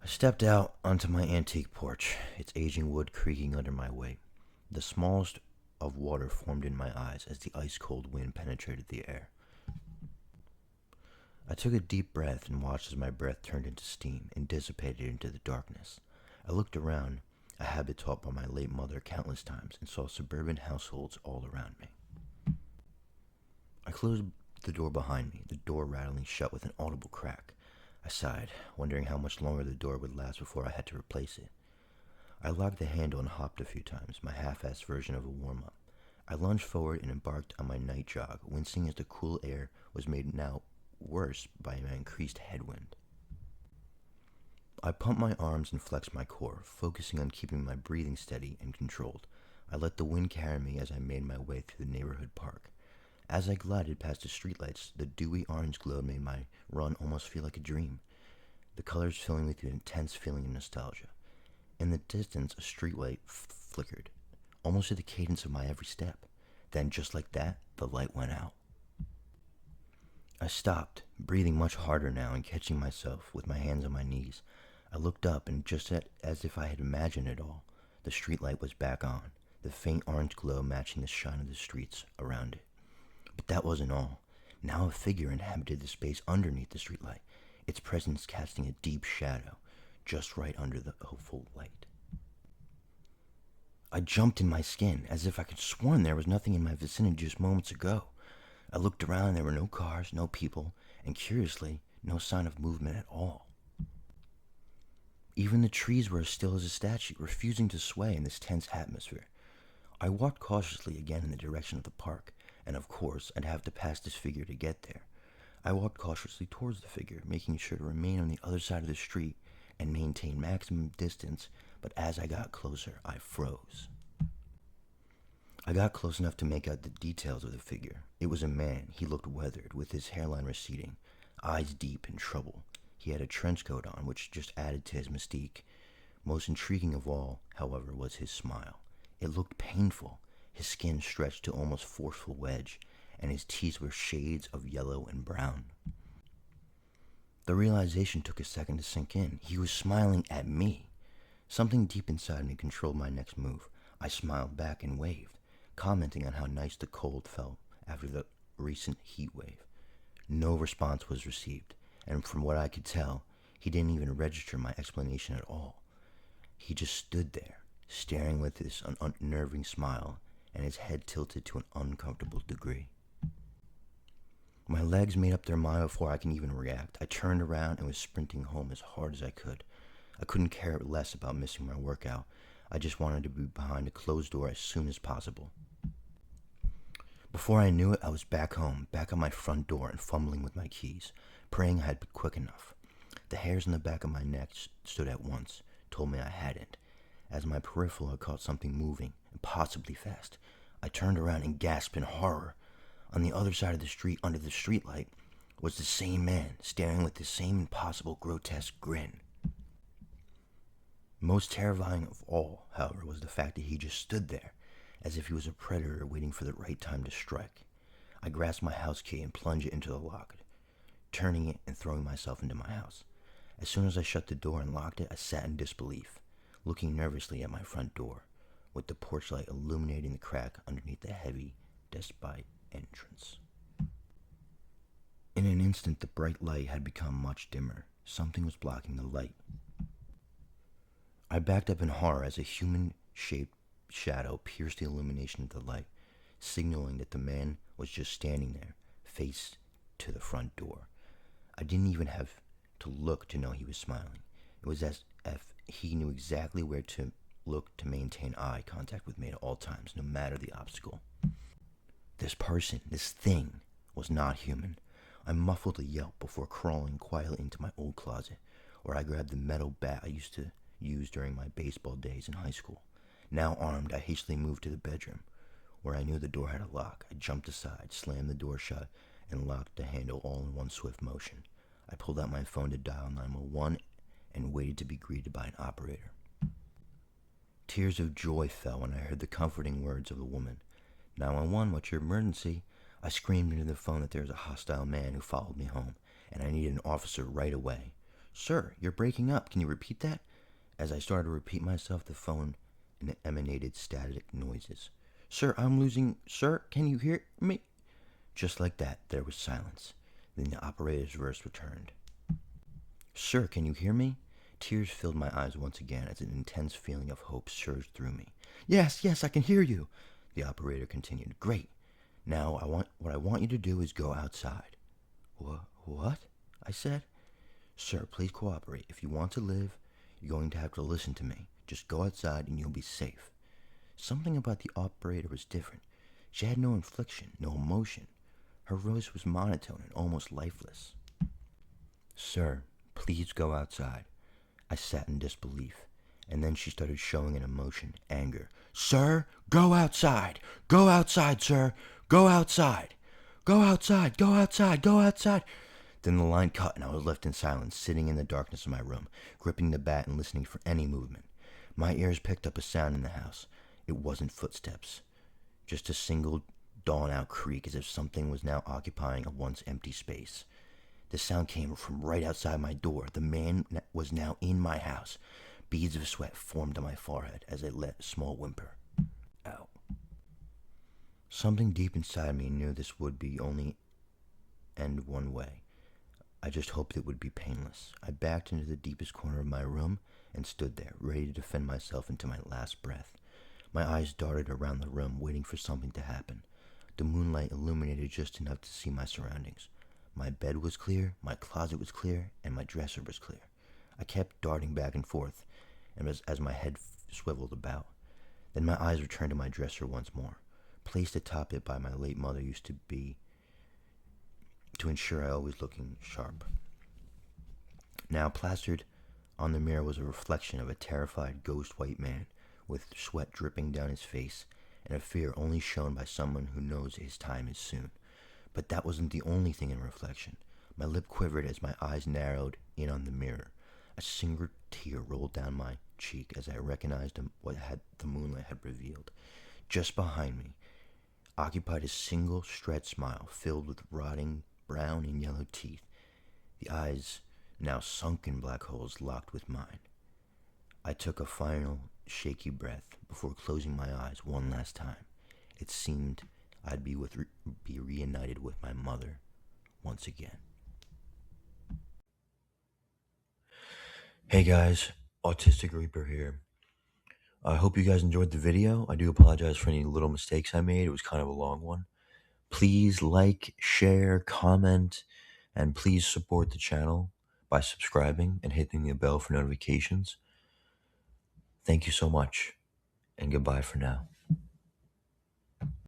I stepped out onto my antique porch, its aging wood creaking under my weight. The smallest of water formed in my eyes as the ice-cold wind penetrated the air. I took a deep breath and watched as my breath turned into steam and dissipated into the darkness. I looked around, a habit taught by my late mother countless times, and saw suburban households all around me. I closed the door behind me, the door rattling shut with an audible crack. I sighed, wondering how much longer the door would last before I had to replace it. I locked the handle and hopped a few times, my half-assed version of a warm-up. I lunged forward and embarked on my night jog, wincing as the cool air was made now worse by my increased headwind. I pumped my arms and flexed my core, focusing on keeping my breathing steady and controlled. I let the wind carry me as I made my way through the neighborhood park. As I glided past the streetlights, the dewy orange glow made my run almost feel like a dream, the colors filling me with an intense feeling of nostalgia. In the distance, a streetlight flickered, almost to the cadence of my every step. Then, just like that, the light went out. I stopped, breathing much harder now and catching myself with my hands on my knees. I looked up, and just as if I had imagined it all, the streetlight was back on, the faint orange glow matching the shine of the streets around it. But that wasn't all. Now a figure inhabited the space underneath the streetlight, its presence casting a deep shadow, just right under the hopeful light. I jumped in my skin, as if I could sworn there was nothing in my vicinity just moments ago. I looked around, and there were no cars, no people, and curiously, no sign of movement at all. Even the trees were as still as a statue, refusing to sway in this tense atmosphere. I walked cautiously again in the direction of the park, and of course, I'd have to pass this figure to get there. I walked cautiously towards the figure, making sure to remain on the other side of the street and maintain maximum distance, but as I got closer, I froze. I got close enough to make out the details of the figure. It was a man. He looked weathered, with his hairline receding, eyes deep in trouble. He had a trench coat on, which just added to his mystique. Most intriguing of all, however, was his smile. It looked painful. His skin stretched to almost forceful wedge, and his teeth were shades of yellow and brown. The realization took a second to sink in. He was smiling at me. Something deep inside me controlled my next move. I smiled back and waved, commenting on how nice the cold felt after the recent heat wave. No response was received, and from what I could tell, he didn't even register my explanation at all. He just stood there, staring with this unnerving smile, and his head tilted to an uncomfortable degree. My legs made up their mind before I can even react. I turned around and was sprinting home as hard as I could. I couldn't care less about missing my workout. I just wanted to be behind a closed door as soon as possible. Before I knew it, I was back home, back on my front door and fumbling with my keys, praying I had been quick enough. The hairs on the back of my neck stood at once, told me I hadn't. As my peripheral had caught something moving, impossibly fast, I turned around and gasped in horror. On the other side of the street, under the streetlight, was the same man, staring with the same impossible, grotesque grin. Most terrifying of all, however, was the fact that he just stood there, as if he was a predator waiting for the right time to strike. I grasped my house key and plunged it into the lock, turning it and throwing myself into my house. As soon as I shut the door and locked it, I sat in disbelief, looking nervously at my front door, with the porch light illuminating the crack underneath the heavy despite entrance. In an instant, the bright light had become much dimmer. Something was blocking the light. I backed up in horror as a human-shaped shadow pierced the illumination of the light, signaling that the man was just standing there, face to the front door. I didn't even have to look to know he was smiling. It was as if he knew exactly where to look to maintain eye contact with me at all times, no matter the obstacle. This person, this thing, was not human. I muffled a yelp before crawling quietly into my old closet, where I grabbed the metal bat I used to use during my baseball days in high school. Now armed, I hastily moved to the bedroom, where I knew the door had a lock. I jumped aside, slammed the door shut, and locked the handle all in one swift motion. I pulled out my phone to dial 911 and waited to be greeted by an operator. Tears of joy fell when I heard the comforting words of the woman. 911, what's your emergency? I screamed into the phone that there was a hostile man who followed me home, and I needed an officer right away. Sir, you're breaking up. Can you repeat that? As I started to repeat myself, the phone emanated static noises. Sir, I'm losing. Sir, can you hear me? Just like that, there was silence. Then the operator's voice returned. Sir, can you hear me? Tears filled my eyes once again as an intense feeling of hope surged through me. Yes, I can hear you, the operator continued. Great. Now, what I want you to do is go outside. What? I said. Sir, please cooperate. If you want to live, you're going to have to listen to me. Just go outside and you'll be safe. Something about the operator was different. She had no inflection, no emotion. Her voice was monotone and almost lifeless. Sir, please go outside. I sat in disbelief, and then she started showing an emotion, anger. Sir, go outside! Go outside, sir! Go outside! Go outside! Go outside! Go outside! Then the line cut and I was left in silence, sitting in the darkness of my room, gripping the bat and listening for any movement. My ears picked up a sound in the house. It wasn't footsteps, just a single drawn-out creak as if something was now occupying a once empty space. The sound came from right outside my door. The man was now in my house. Beads of sweat formed on my forehead as I let a small whimper out. Something deep inside me knew this would be only end one way. I just hoped it would be painless. I backed into the deepest corner of my room and stood there, ready to defend myself into my last breath. My eyes darted around the room, waiting for something to happen. The moonlight illuminated just enough to see my surroundings. My bed was clear, my closet was clear, and my dresser was clear. I kept darting back and forth, and as my head swiveled about. Then my eyes returned to my dresser once more, placed atop it by my late mother used to be, to ensure I always looking sharp. Now plastered on the mirror was a reflection of a terrified ghost white man, with sweat dripping down his face, and a fear only shown by someone who knows his time is soon. But that wasn't the only thing in reflection. My lip quivered as my eyes narrowed in on the mirror. A single tear rolled down my cheek as I recognized what the moonlight had revealed. Just behind me, occupied a single stretched smile filled with rotting brown and yellow teeth. The eyes, now sunken black holes, locked with mine. I took a final shaky breath before closing my eyes one last time. It seemed I'd be reunited with my mother once again. Hey guys, Autistic Reaper here. I hope you guys enjoyed the video. I do apologize for any little mistakes I made. It was kind of a long one. Please like, share, comment, and please support the channel by subscribing and hitting the bell for notifications. Thank you so much, and goodbye for now.